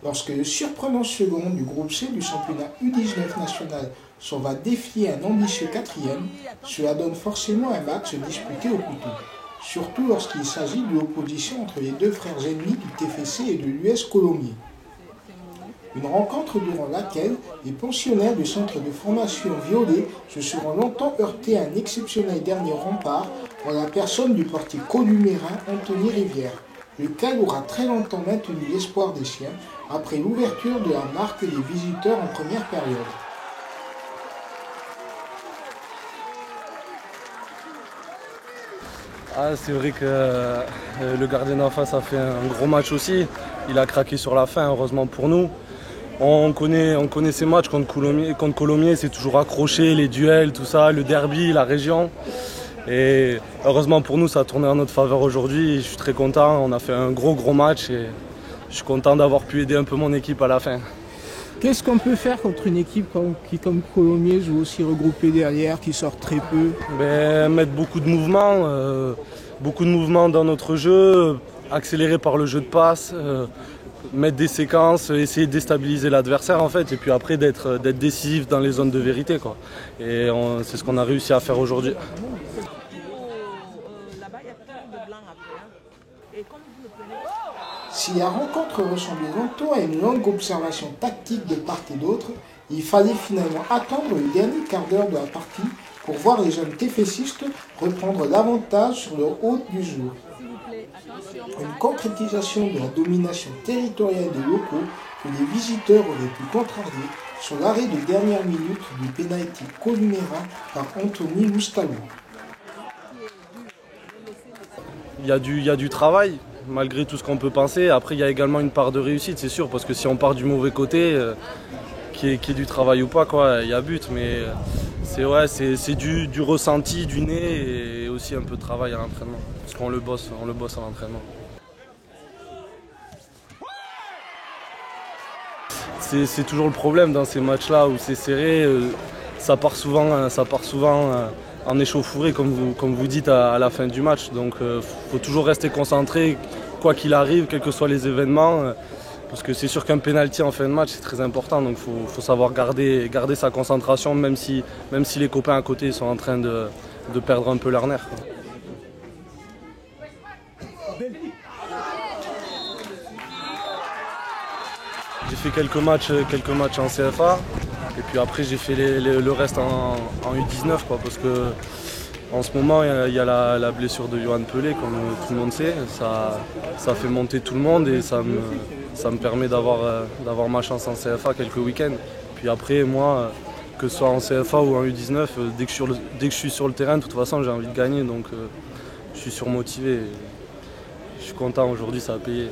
lorsque le surprenant second du groupe C du championnat U19 national s'en va défier un ambitieux quatrième, cela donne forcément un match disputé au couteau, surtout lorsqu'il s'agit de l'opposition entre les deux frères ennemis du TFC et de l'US Colomiers. Une rencontre durant laquelle les pensionnaires du centre de formation violet se seront longtemps heurtés à un exceptionnel dernier rempart en la personne du portier columérin Anthony Rivière, lequel aura très longtemps maintenu l'espoir des siens après l'ouverture de la marque des visiteurs en première période. C'est vrai que le gardien en face a fait un gros match aussi. Il a craqué sur la fin, heureusement pour nous. On connaît ces matchs contre Colomiers, c'est toujours accroché, les duels, tout ça, le derby, la région. Et heureusement pour nous, ça a tourné en notre faveur aujourd'hui. Je suis très content, on a fait un gros match et je suis content d'avoir pu aider un peu mon équipe à la fin. Qu'est-ce qu'on peut faire contre une équipe qui, comme Colomiers, joue aussi regroupée derrière, qui sort très peu? Mettre beaucoup de mouvements dans notre jeu, accélérer par le jeu de passe, mettre des séquences, essayer de déstabiliser l'adversaire en fait, et puis après d'être décisif dans les zones de vérité, quoi. Et c'est ce qu'on a réussi à faire aujourd'hui. Si la rencontre ressemblait longtemps à une longue observation tactique de part et d'autre, il fallait finalement attendre le dernier quart d'heure de la partie pour voir les jeunes TFCistes reprendre l'avantage sur le haut du jour. Une concrétisation de la domination territoriale des locaux que les visiteurs auraient pu contrarier sur l'arrêt de dernière minute du pénalty columérin par Anthony Loustalou. Il y a du travail, malgré tout ce qu'on peut penser. Après, il y a également une part de réussite, c'est sûr, parce que si on part du mauvais côté, qu'il y ait du travail ou pas, quoi, il y a but. Mais c'est du ressenti, du nez et aussi un peu de travail à l'entraînement. Parce qu'on le bosse à l'entraînement. C'est toujours le problème dans ces matchs-là où c'est serré. Ça part souvent en échauffourée, comme vous dites, à la fin du match. Donc il faut toujours rester concentré, quoi qu'il arrive, quels que soient les événements. Parce que c'est sûr qu'un pénalty en fin de match, c'est très important. Donc il faut savoir garder sa concentration, même si les copains à côté sont en train de perdre un peu leur nerf, quoi. J'ai fait quelques matchs en CFA et puis après j'ai fait le reste en U19, quoi, parce que en ce moment il y a la blessure de Johan Pelé, comme tout le monde sait. Ça fait monter tout le monde et ça me permet d'avoir ma chance en CFA quelques week-ends. Puis après moi, que ce soit en CFA ou en U19, dès que je suis sur le terrain, de toute façon j'ai envie de gagner, donc je suis surmotivé. Je suis content, aujourd'hui ça a payé.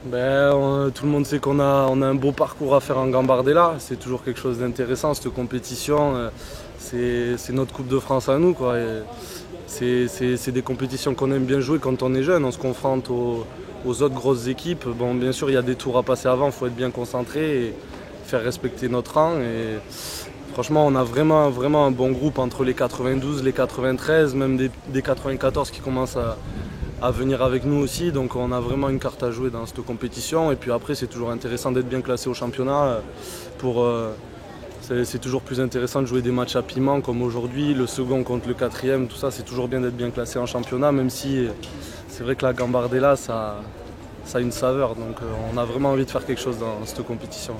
Tout le monde sait qu'on a un beau parcours à faire en Gambardella. C'est toujours quelque chose d'intéressant, cette compétition. C'est notre Coupe de France à nous, quoi. C'est des compétitions qu'on aime bien jouer quand on est jeune. On se confronte aux autres grosses équipes. Bon, bien sûr, il y a des tours à passer avant, il faut être bien concentré et faire respecter notre rang. Et franchement, on a vraiment un bon groupe entre les 92, les 93, même des 94 qui commencent à venir avec nous aussi, donc on a vraiment une carte à jouer dans cette compétition. Et puis après, c'est toujours intéressant d'être bien classé au championnat. C'est toujours plus intéressant de jouer des matchs à piment comme aujourd'hui, le second contre le quatrième, tout ça, c'est toujours bien d'être bien classé en championnat, même si c'est vrai que la Gambardella, ça a une saveur, donc on a vraiment envie de faire quelque chose dans cette compétition.